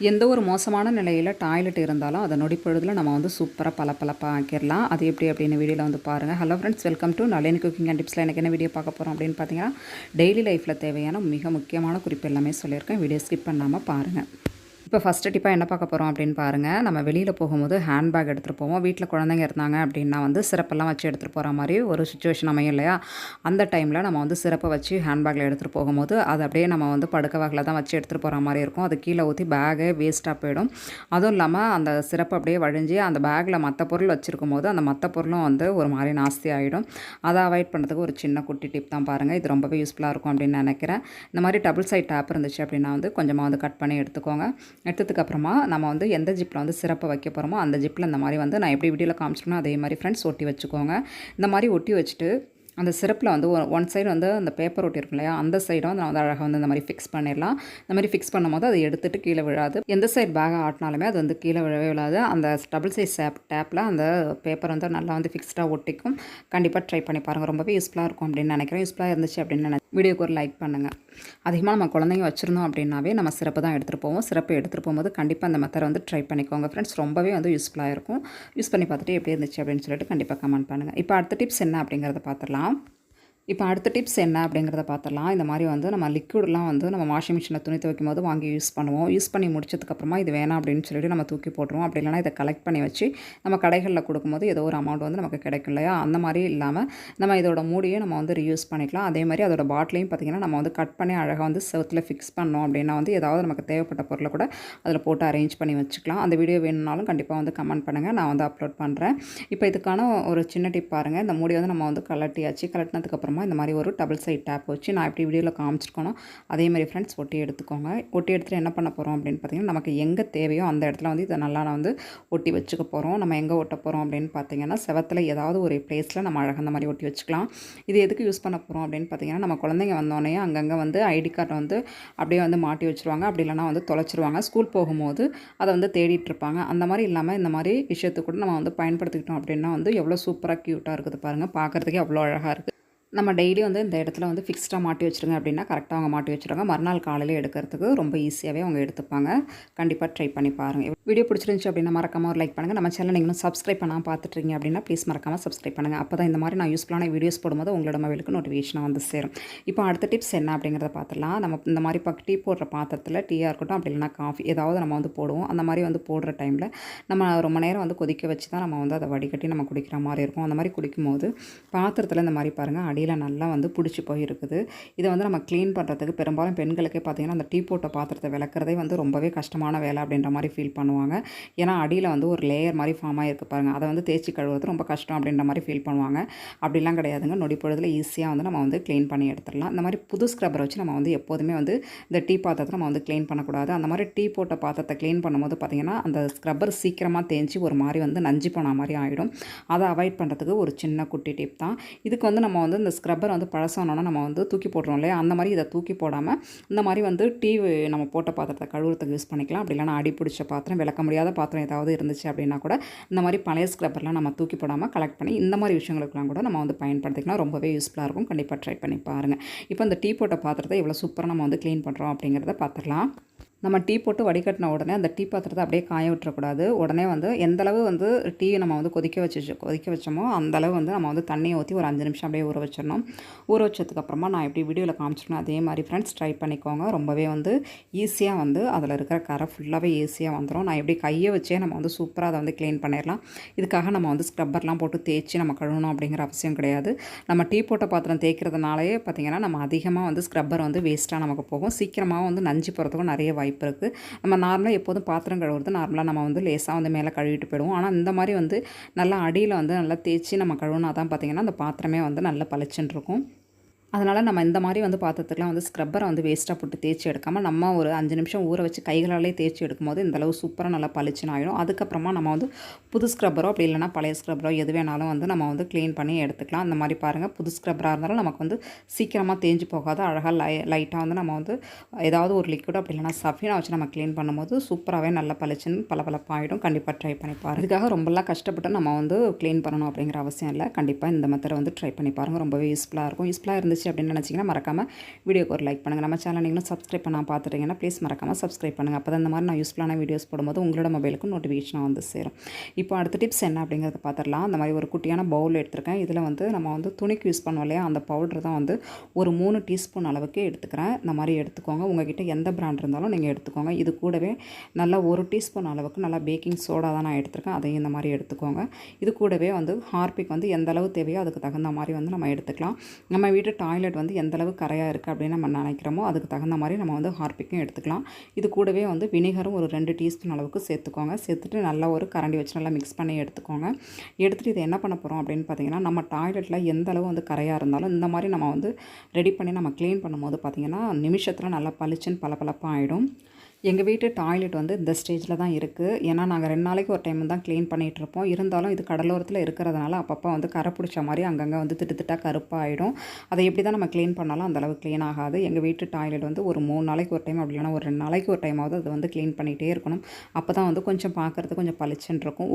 எந்த ஒரு மோசமான நிலையில டாய்லெட் இருந்தாலும், அத நொடிப்பொழுதில நம்ம வந்து சூப்பரா பளபளப்பா ஆக்கிரலாம். அது எப்படி அப்படின்னு வீடியோல வந்து பாருங்க. Hello friends, welcome to Nalini cooking and டிப்ஸ்ல. எனக்கு என்ன வீடியோ பார்க்க போறோம் அப்படின்னு பார்த்தீங்கன்னா, டெய்லி லைஃப்ல தேவையான மிக முக்கியமான குறிப்பு எல்லாமே சொல்லியிருக்கேன். வீடியோ ஸ்கிப் பண்ணாம பாருங்க. இப்போ ஃபஸ்ட்டு டிப்பாக என்ன பார்க்க போகிறோம் அப்படின்னு பாருங்கள். நம்ம வெளியில் போகும்போது ஹேண்ட் பேக் எடுத்துகிட்டு போவோம். வீட்டில் குழந்தைங்க இருந்தாங்க அப்படின்னா வந்து சிரப்பெல்லாம் வச்சு எடுத்துகிட்டு போகிற மாதிரி ஒரு சுச்சுவேஷன் அமையும் இல்லையா? அந்த டைமில் நம்ம வந்து சிரப்பை வச்சு ஹேண்ட் பேக்கில் எடுத்துகிட்டு போகும்போது அது அப்படியே நம்ம வந்து படுக்க வகையில் தான் வச்சு எடுத்துகிட்டு போகிற மாதிரி இருக்கும். அது கீழே ஊற்றி பேகே வேஸ்ட்டாக போயிடும். அதுவும் இல்லாமல் அந்த சிரப்பு அப்படியே வழிஞ்சு அந்த பேக்கில் மற்ற பொருள் வச்சுருக்கும் போது அந்த மற்ற பொருளும் வந்து ஒரு மாதிரி நாஸ்தி ஆகிடும். அதை அவாய்ட் பண்ணுறதுக்கு ஒரு சின்ன குட்டி டிப் தான் பாருங்கள். இது ரொம்பவே யூஸ்ஃபுல்லாக இருக்கும் அப்படின்னு நினைக்கிறேன். இந்த மாதிரி டபுள் சைட் டேப் இருந்துச்சு அப்படின்னா வந்து கொஞ்சமாக வந்து கட் பண்ணி எடுத்துக்கோங்க. எடுத்ததுக்கப்புறமா நம்ம வந்து எந்த ஜிப்பில் வந்து சிரப்பை வைக்க போகிறோமோ அந்த ஜிப்பில் இந்த மாதிரி வந்து நான் எப்படி வீடியோவில் காமிச்சிருக்கணும் அதே மாதிரி ஃப்ரெண்ட்ஸ் ஒட்டி வச்சுக்கோங்க. இந்த மாதிரி ஒட்டி வச்சுட்டு அந்த சிரப்பில் வந்து ஒன் சைடு வந்து அந்த பேப்பர் ஒட்டி இருக்கும் இல்லையா, அந்த சைடை வந்து நான் வந்து அழகாக வந்து இந்த மாதிரி ஃபிக்ஸ் பண்ணிடலாம். இந்த மாதிரி ஃபிக்ஸ் பண்ணும்போது அதை எடுத்துகிட்டு கீழே விழாது. எந்த சைடு பேகை ஆட்டினாலுமே அது வந்து கீழே விழவே விழாது. அந்த டபுள் சைஸ் டேப்பில் அந்த பேப்பர் வந்து நல்லா வந்து ஃபிக்ஸ்டாக ஒட்டிக்கும். கண்டிப்பாக ட்ரை பண்ணி பாருங்கள். ரொம்பவே யூஸ்ஃபுல்லாக இருக்கும் அப்படின்னு நினைக்கிறேன். யூஸ்ஃபுல்லாக இருந்துச்சு அப்படின்னு வீடியோக்கு ஒரு லைக் பண்ணுங்கள். அதிகமாக நம்ம குழந்தைங்க வச்சுருந்தோம் அப்படின்னாவே நம்ம சிரப்பு தான் எடுத்துகிட்டு போவோம். சிரப்பு எடுத்துகிட்டு போகும்போது கண்டிப்பாக அந்த மெத்தடை வந்து ட்ரை பண்ணிக்கோங்க ஃப்ரெண்ட்ஸ். ரொம்பவே வந்து யூஸ்ஃபுல்லாக இருக்கும். யூஸ் பண்ணி பார்த்துட்டு எப்படி இருந்துச்சு அப்படின்னு சொல்லிட்டு கண்டிப்பாக கமெண்ட் பண்ணுங்கள். இப்போ அடுத்த டிப்ஸ் என்ன அப்படிங்கிறத பார்த்துடலாம். இப்போ அடுத்த டிப்ஸ் என்ன அப்படிங்கிறத பார்த்துடலாம். இந்த மாதிரி வந்து நம்ம லிக்விட்லாம் வந்து நம்ம வாஷிங் மிஷினில் துணி துவைக்கும் போது வாங்கி யூஸ் பண்ணுவோம். யூஸ் பண்ணி முடிச்சதுக்கப்புறமா இது வேணாம் அப்படின்னு சொல்லிட்டு நம்ம தூக்கி போட்டுருவோம். அப்படி இல்லைனா இதை கலெக்ட் பண்ணி வச்சு நம்ம கடைகளில் கொடுக்கும்போது ஏதோ ஒரு அமௌண்ட் வந்து நமக்கு கிடைக்கும் இல்லையா? அந்த மாதிரி இல்லாமல் நம்ம இதோட மூடியை நம்ம வந்து ரீயூஸ் பண்ணிக்கலாம். அதே மாதிரி அதோட பாட்டிலையும் பார்த்திங்கன்னா நம்ம வந்து கட் பண்ணி அழகாக வந்து செவுத்தில் ஃபிக்ஸ் பண்ணோம் அப்படின்னா வந்து ஏதாவது நமக்கு தேவைப்பட்ட பொருளை கூட அதில் போட்டு அரேஞ்ச் பண்ணி வச்சுக்கலாம். அந்த வீடியோ வேணும்னாலும் கண்டிப்பாக வந்து கமெண்ட் பண்ணுங்கள், நான் வந்து அப்லோட் பண்ணுறேன். இப்போ இதுக்கான ஒரு சின்ன டிப் பாருங்கள். இந்த மூடியை வந்து நம்ம வந்து கலட்டினதுக்கப்புறமா இந்த மாதிரி ஒரு டபுள் சைட் டேப் வச்சு நான் எப்படி வீடியோவில் காமிச்சிருக்கணும் அதே மாதிரி ஃப்ரெண்ட்ஸ் ஒட்டி எடுத்துக்கோங்க. ஒட்டி எடுத்துகிட்டு என்ன பண்ண போகிறோம் அப்படின்னு பார்த்தீங்கன்னா, நமக்கு எங்கே தேவையோ அந்த இடத்துல வந்து இதை நல்லா நான் வந்து ஒட்டி வச்சுக்க போகிறோம். நம்ம எங்கே ஒட்ட போகிறோம் அப்படின்னு பார்த்தீங்கன்னா, செவத்தில் ஏதாவது ஒரு பிளேஸில் நம்ம அழகாக அந்த மாதிரி ஒட்டி வச்சுக்கலாம். இது எதுக்கு யூஸ் பண்ண போகிறோம் அப்படின்னு பார்த்தீங்கன்னா, நம்ம குழந்தைங்க வந்தோடனே அங்கங்கே வந்து ஐடி கார்டை வந்து அப்படியே வந்து மாட்டி வச்சுருவாங்க. அப்படி இல்லைனா வந்து தொலைச்சிருவாங்க. ஸ்கூல் போகும்போது அதை வந்து தேடிட்டு இருப்பாங்க. அந்த மாதிரி இல்லாமல் இந்த மாதிரி விஷயத்துக்கு கூட நம்ம வந்து பயன்படுத்திக்கிட்டோம் அப்படின்னா வந்து எவ்வளோ சூப்பராக க்யூட்டாக இருக்குது பாருங்கள். பார்க்குறதுக்கே அவ்வளோ அழகாக இருக்குது. நம்ம டெய்லி வந்து இந்த இடத்துல வந்து ஃபிக்ஸ்டாக மாட்டி வச்சுருங்க அப்படின்னா கரெக்டாக அவங்க மாட்டி வச்சுருவாங்க. மறுநாள் காலையில் எடுக்கிறதுக்கு ரொம்ப ஈஸியாகவே அவங்க எடுத்துப்பாங்க. கண்டிப்பாக ட்ரை பண்ணி பாருங்கள். வீடியோ பிடிச்சிருந்துச்சு அப்படின்னா மறக்காமல் ஒரு லைக் பண்ணுங்கள். நம்ம சேனல் நீங்களும் சப்ஸ்கிரைப் பண்ணாமல் பார்த்துட்ருக்கீங்க அப்படின்னா ப்ளீஸ் மறக்காமல் சப்ஸ்கிரைப் பண்ணுங்கள். அப்போ தான் இந்த மாதிரி நான் யூஸ்ஃபுல்லான வீடியோஸ் போடும்போது உங்களோட மொபைலுக்கு நோட்டிஃபிகேஷனாக வந்து சேரும். இப்போ அடுத்த டிப்ஸ் என்ன அப்படிங்கிறத பார்த்துலாம். நம்ம இந்த மாதிரி டீ போடுற பாத்திரத்தில் டீயாக இருக்கட்டும் அப்படி இல்லைனா காஃபி ஏதாவது நம்ம வந்து போடுவோம். அந்த மாதிரி வந்து போடுற டைமில் நம்ம ரொம்ப நேரம் வந்து கொதிக்க வச்சு தான் நம்ம வந்து அதை வடிகட்டி நம்ம குடிக்கிற மாதிரி இருக்கும். அந்த மாதிரி குடிக்கும்போது பாத்திரத்தில் இந்த மாதிரி பாருங்கள் அடியில் நல்லா வந்து பிடிச்சி போயிருக்குது. இதை வந்து நம்ம க்ளீன் பண்ணுறதுக்கு பெரும்பாலும் பெண்களுக்கே பார்த்திங்கன்னா அந்த டீ போட்ட பாத்திரத்தை விளக்குறதே வந்து ரொம்பவே கஷ்டமான வேலை அப்படின்ற மாதிரி ஃபீல் பண்ணுவாங்க. ஏன்னா அடியில் வந்து ஒரு லேயர் மாதிரி ஃபார்ம் ஆகிருக்கு பாருங்கள். அதை வந்து தேய்ச்சி கழுவுறது ரொம்ப கஷ்டம் அப்படின்ற மாதிரி ஃபீல் பண்ணுவாங்க. அப்படிலாம் கிடையாதுங்க. நொடி பொழுதில் ஈஸியாக வந்து நம்ம வந்து க்ளீன் பண்ணி எடுத்துடலாம். இந்த மாதிரி புது ஸ்க்ரப்பரை வச்சு நம்ம வந்து எப்போதுமே வந்து இந்த டீ பாத்திரத்தை நம்ம வந்து க்ளீன் பண்ணக்கூடாது. அந்த மாதிரி டீ போட்ட பாத்திரத்தை க்ளீன் பண்ணும்போது பார்த்திங்கன்னா அந்த ஸ்க்ரப்பர் சீக்கிரமாக தேய்ச்சி ஒரு மாதிரி வந்து நஞ்சு போன மாதிரி ஆகிடும். அதை அவாய்ட் பண்ணுறதுக்கு ஒரு சின்ன குட்டி டிப் தான். இதுக்கு வந்து நம்ம வந்து இந்த ஸ்க்ரப்பர் வந்து பழசானோன்னா நம்ம வந்து தூக்கி போடுறோம் இல்லையா, அந்த மாதிரி இதை தூக்கி போடாமல் இந்த மாதிரி வந்து டீ நம்ம போட்ட பாத்திரத்தை கழுவுறதுக்கு யூஸ் பண்ணிக்கலாம். அப்படி இல்லைனா அடி பிடிச்ச பாத்திரம், விளக்க முடியாத பாத்திரம் ஏதாவது இருந்துச்சு அப்படின்னா கூட இந்த மாதிரி பழைய ஸ்க்ரப்பர்லாம் நம்ம தூக்கி போடாமல் கலெக்ட் பண்ணி இந்த மாதிரி விஷயங்களுக்குலாம் கூட நம்ம வந்து பயன்படுத்திக்கலாம். ரொம்பவே யூஸ்ஃபுல்லாக இருக்கும். கண்டிப்பாக ட்ரை பண்ணி பாருங்கள். இப்போ இந்த டீ போட்ட பாத்திரத்தை எவ்வளோ சூப்பராக நம்ம வந்து க்ளீன் பண்ணுறோம் அப்படிங்கிறத பார்த்துக்கலாம். நம்ம டீ போட்டு வடிகட்டின உடனே அந்த டீ பாத்திரத்தை அப்படியே காய விட்டுறக்கூடாது. உடனே வந்து எந்தளவு வந்து டீ நம்ம வந்து கொதிக்க வச்சோமோ அந்தளவு வந்து நம்ம வந்து தண்ணியை ஊற்றி ஒரு 5 நிமிஷம் அப்படியே ஊற வச்சிடணும். ஊற வச்சதுக்கப்புறமா நான் எப்படி வீடியோவில் காமிச்சிருக்கணும் அதே மாதிரி ஃப்ரெண்ட்ஸ் ட்ரை பண்ணிக்கோங்க. ரொம்பவே வந்து ஈஸியாக வந்து அதில் இருக்கிற கரை ஃபுல்லாகவே ஈஸியாக வந்துடும். நான் எப்படி கையை வச்சே நம்ம வந்து சூப்பராக அதை வந்து க்ளீன் பண்ணிடலாம். இதுக்காக நம்ம வந்து ஸ்க்ரப்பர்லாம் போட்டு தேய்ச்சி நம்ம கழுவணும் அப்படிங்கிற அவசியம் கிடையாது. நம்ம டீ போட்ட பாத்திரம் தேய்க்கிறதுனாலே பார்த்திங்கன்னா நம்ம அதிகமாக வந்து ஸ்க்ரப்பர் வந்து வேஸ்ட்டாக நமக்கு போகும். சீக்கிரமாக வந்து நஞ்சு போகிறதுக்கும் நிறைய வாய்ப்பு இருக்குது. நம்ம நார்மலாக எப்போதும் பாத்திரம் கழுவுறது நார்மலாக நம்ம வந்து லேசாக வந்து மேலே கழுவிட்டு போயிடுவோம். ஆனால் இந்த மாதிரி வந்து நல்லா அடியில் வந்து நல்லா தேய்ச்சி நம்ம கழுவுனா தான் பார்த்திங்கன்னா அந்த பாத்திரமே வந்து நல்லா பளிச்சுன்னு இருக்கும். அதனால் நம்ம இந்த மாதிரி வந்து பாத்திரத்துக்குலாம் வந்து ஸ்க்ரப்பரை வந்து வேஸ்ட்டாக போட்டு தேய்ச்சி எடுக்காமல் நம்ம ஒரு 5 நிமிஷம் ஊற வச்சு கைகளாலே தேய்ச்சி எடுக்கும்போது இந்தளவு சூப்பராக நல்லா பளிச்சுன்னு ஆகிடும். அதுக்கப்புறமா நம்ம வந்து புது ஸ்க்ரப்பரோ அப்படி இல்லைனா பழைய ஸ்க்ரப்பரோ எது வேணாலும் வந்து நம்ம வந்து க்ளீன் பண்ணி எடுத்துக்கலாம். அந்த மாதிரி பாருங்கள், புது ஸ்க்ரப்பராக இருந்தாலும் நமக்கு வந்து சீக்கிரமாக தேஞ்சு போகாது. அழகாக லைட்டாக வந்து நம்ம வந்து ஏதாவது ஒரு லிக்விட் அப்படி இல்லைனா சஃபினை வச்சு நம்ம க்ளீன் பண்ணும்போது சூப்பராகவே நல்லா பளிச்சுன்னு பளபளப்பாகிடும். கண்டிப்பாக ட்ரை பண்ணி பாருங்கள். இதுக்காக ரொம்பலாம் கஷ்டப்பட்டு நம்ம வந்து க்ளீன் பண்ணணும் அப்படிங்கிற அவசியம் இல்லை. கண்டிப்பாக இந்த மெத்தடை வந்து ட்ரை பண்ணி பாருங்கள். ரொம்பவே யூஸ்ஃபுல்லாக இருக்கும். யூஸ்ஃபுல்லாக இருந்து பிடிச்சிருந்துச்சு அப்படின்னு நினச்சிங்கன்னா மறக்காமல் வீடியோக்கு ஒரு லைக் பண்ணுங்கள். நம்ம சேனல் நீங்களும் சப்ஸ்கிரைப் பண்ணால் பார்த்துட்டீங்கன்னா ப்ளீஸ் மறக்காமல் சப்ஸ்கிரைப் பண்ணுங்கள். அப்போ தான் இந்த மாதிரி நான் யூஸ்ஃபுல்லான வீடியோஸ் போடும்போது உங்களோட மொபைலுக்கு நோட்டிஃபிகேஷன் வந்து சேரும். இப்போ அடுத்த டிப்ஸ் என்ன அப்படிங்கிறத பார்த்துடலாம். அந்த மாதிரி ஒரு குட்டியான பவுல் எடுத்துருக்கேன். இதில் வந்து நம்ம வந்து துணிக்கு யூஸ் பண்ணுவோம் இல்லையா, அந்த பவுடர் தான் வந்து ஒரு 3 டீஸ்பூன் அளவுக்கு எடுத்துக்கிறேன். இந்த மாதிரி எடுத்துக்கோங்க. உங்கள்கிட்ட எந்த பிராண்ட் இருந்தாலும் நீங்கள் எடுத்துக்கோங்க. இது கூடவே நல்லா 1 டீஸ்பூன் அளவுக்கு நல்லா பேக்கிங் சோடா தான் நான் எடுத்துருக்கேன். அதையும் இந்த மாதிரி எடுத்துக்கோங்க. இது கூடவே வந்து ஹார்பிக் வந்து எந்த அளவு தேவையோ அதுக்கு தகுந்த மாதிரி வந்து நம்ம எடுத்துக்கலாம். நம்ம வீட்டு டாய்லெட் வந்து எந்த அளவு கரையாக இருக்குது அப்படின்னு நம்ம நினைக்கிறோமோ அதுக்கு தகுந்த மாதிரி நம்ம வந்து ஹார்பிக்கும் எடுத்துக்கலாம். இது கூடவே வந்து வினிகரும் ஒரு 2 டீஸ்பூன் அளவுக்கு சேர்த்துக்கோங்க. சேர்த்துட்டு நல்லா ஒரு கரண்டி வச்சு நல்லா மிக்ஸ் பண்ணி எடுத்துக்கோங்க. எடுத்துகிட்டு இதை என்ன பண்ண போகிறோம் அப்படின்னு பார்த்தீங்கன்னா, நம்ம டாய்லெட்டில் எந்த அளவு வந்து கரையாக இருந்தாலும் இந்த மாதிரி நம்ம வந்து ரெடி பண்ணி நம்ம க்ளீன் பண்ணும்போது பார்த்திங்கன்னா நிமிஷத்தில் நல்லா பளிச்சுன்னு பளபளப்பாக ஆகிடும். எங்கள் வீட்டு டாய்லெட் வந்து இந்த ஸ்டேஜில் தான் இருக்குது. ஏன்னா நாங்கள் 2 நாளைக்கு ஒரு டைம் தான் க்ளீன் பண்ணிகிட்ருப்போம். இருந்தாலும் இது கடலோரத்தில் இருக்கிறதுனால அப்பப்போ வந்து கரை பிடிச்ச மாதிரி அங்கங்கே வந்து திட்டாக கருப்பாக ஆகிடும். அதை எப்படி தான் நம்ம க்ளீன் பண்ணாலும் அந்தளவு க்ளீன் ஆகாது. எங்கள் வீட்டு டாய்லெட் வந்து ஒரு 3 நாளைக்கு ஒரு டைம், அப்படி இல்லைனா ஒரு 2 நாளைக்கு ஒரு டைமாவது அது வந்து க்ளீன் பண்ணிகிட்டே இருக்கணும். அப்போ தான் வந்து கொஞ்சம் பார்க்குறதுக்கு கொஞ்சம் பளிச்சுன்னு இருக்கும்.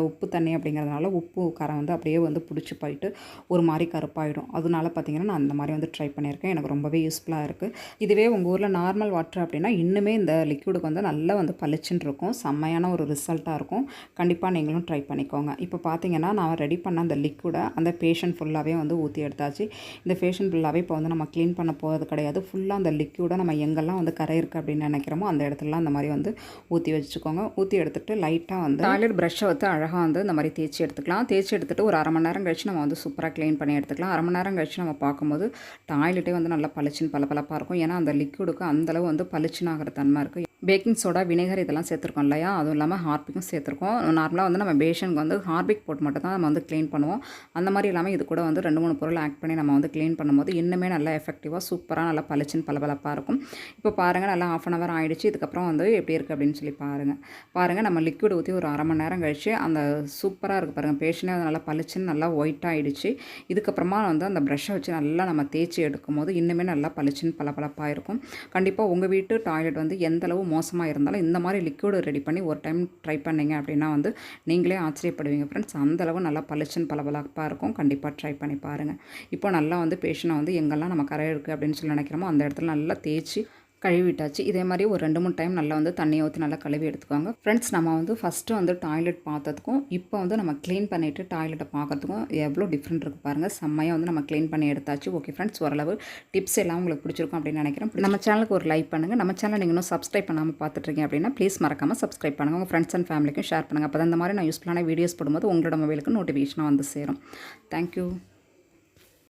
உப்பு தண்ணி அப்படிங்கிறதுனால உப்பு கரை வந்து அப்படியே வந்து பிடிச்சி போயிட்டு ஒரு மாதிரி கருப்பாயிடும். அதனால பார்த்திங்கன்னா நான் அந்த மாதிரி வந்து ட்ரை பண்ணியிருக்கேன். எனக்கு ரொம்பவே யூஸ்ஃபுல்லாக இருக்குது. இதுவே உங்கள் ஊரில் நார்மல் வாட்டர் அப்படின்னா இன்னுமே இந்த லிக்விடுக்கு வந்து நல்லா வந்து பளிச்சுன்னு இருக்கும். செம்மையான ஒரு ரிசல்ட்டாக இருக்கும். கண்டிப்பாக நீங்களும் ட்ரை பண்ணிக்கோங்க. இப்போ பார்த்தீங்கன்னா நான் ரெடி பண்ண அந்த லிக்விடை அந்த பேஷன் ஃபுல்லாகவே வந்து ஊற்றி எடுத்தாச்சு. இந்த பேஷன் ஃபுல்லாகவே இப்போ வந்து நம்ம க்ளீன் பண்ண போகிறது கிடையாது. ஃபுல்லாக அந்த லிக்விடை நம்ம எங்கெல்லாம் வந்து கரை இருக்குது அப்படின்னு நினைக்கிறோமோ அந்த இடத்துலலாம் அந்த மாதிரி வந்து ஊற்றி வச்சுக்கோங்க. ஊற்றி எடுத்துகிட்டு லைட்டாக வந்து டாய்லெட் ப்ரஷ்ஷை வந்து அழகாக வந்து இந்த மாதிரி தேய்ச்சி எடுத்துக்கலாம். தேய்ச்சி எடுத்துகிட்டு ஒரு 1/2 மணி நேரம் கழிச்சு நம்ம வந்து சூப்பராக க்ளீன் பண்ணி எடுத்துக்கலாம். 1/2 மணி நேரம் கழிச்சு நம்ம பார்க்கும்போது டாய்லெட்டே வந்து நல்லா பளிச்சுன்னு பளபளப்பாக இருக்கும். ஏன்னா அந்த லிக்விடுக்கு அந்தளவு வந்து பளிச்சுன்னு ஆகிற தன்மை இருக்குது. பேக்கிங் சோடா, வினேகர் இதெல்லாம் சேர்த்துருக்கோம் இல்லையா, அதுவும் இல்லாமல் ஹார்பிக்கும் சேர்த்துருக்கோம். நார்மலாக வந்து நம்ம பேஷனுக்கு வந்து ஹார்பிக் போட்டு மட்டும் தான் நம்ம வந்து க்ளீன் பண்ணுவோம். அந்த மாதிரி இல்லாமல் இது கூட வந்து 2-3 பொருள் ஆட் பண்ணி நம்ம வந்து க்ளீன் பண்ணும்போது இன்னுமே நல்லா எஃபெக்டிவாக சூப்பராக நல்லா பளிச்சுன்னு பளபளப்பாக இருக்கும். இப்போ பாருங்கள் நல்லா 1/2 hour ஆகிடுச்சு. இதுக்கப்புறம் வந்து எப்படி இருக்குது அப்படின்னு சொல்லி பாருங்கள் நம்ம லிக்விட் ஊற்றி ஒரு 1/2 மணி நேரம் கழிச்சு அந்த சூப்பராக இருக்குது பாருங்கள். பேஷனே வந்து நல்லா பளிச்சுன்னு நல்லா ஒயிட் ஆகிடுச்சு. இதுக்கப்புறமா வந்து அந்த ப்ரஷ்ஷை வச்சு நல்லா நம்ம தேய்ச்சி எடுக்கும் போது இன்னுமே நல்லா பளிச்சுன்னு பளபளப்பாக இருக்கும். கண்டிப்பாக உங்கள் வீட்டு டாய்லெட் வந்து எந்தளவு மோசமாக இருந்தாலும் இந்த மாதிரி லிக்விட் ரெடி பண்ணி ஒரு டைம் ட்ரை பண்ணிங்க அப்படின்னா வந்து நீங்களே ஆச்சரியப்படுவீங்க ஃப்ரெண்ட்ஸ். அந்தளவு நல்லா பளிச்சுன்னு பளபளப்பாக இருக்கும். கண்டிப்பாக ட்ரை பண்ணி பாருங்கள். இப்போ நல்லா வந்து பேஷனை வந்து எங்கெல்லாம் நம்ம கரை இருக்குது அப்படின்னு சொல்லி நினைக்கிறோமோ அந்த இடத்துல நல்லா தேய்ச்சி கழுவிட்டாச்சு. இதே மாதிரி ஒரு 2-3 டைம் நல்லா வந்து தண்ணியை ஊற்றி நல்லா கழுவி எடுத்துக்கோங்க ஃப்ரெண்ட்ஸ். நம்ம வந்து ஃபஸ்ட்டு வந்து டாய்லெட் பார்த்ததுக்கும் இப்போ வந்து நம்ம க்ளீன் பண்ணிவிட்டு டாய்லெட்டை பார்க்கறதுக்கும் எவ்வளோ டிஃப்ரெண்ட் இருக்குது பாருங்கள். செம்மையாக வந்து நம்ம க்ளீன் பண்ணி எடுத்தாச்சு. ஓகே ஃப்ரெண்ட்ஸ், ஓரளவு டிப்ஸ் எல்லாம் உங்களுக்கு பிடிச்சிருக்கும் அப்படின்னு நினைக்கிறேன். நம்ம சேனலுக்கு ஒரு லைக் பண்ணுங்கள். நம்ம சேனல் நீங்கள் இன்னும் சப்ஸ்கிரைப் பண்ணாமல் பார்த்துட்ருக்கீங்க அப்படின்னா ப்ளீஸ் மறக்காமல் சப்ஸ்கிரைப் பண்ணுங்கள். உங்கள் ஃப்ரெண்ட்ஸ் அண்ட் ஃபேமிலிக்கும் ஷேர் பண்ணுங்கள். அப்போ தான் இந்த மாதிரி நான் யூஸ்ஃபுல்லான வீடியோஸ் போடும்போது உங்களோட மொபைலுக்கு நோட்டிஃபிகேஷனாக வந்து சேரும். தேங்க்யூ.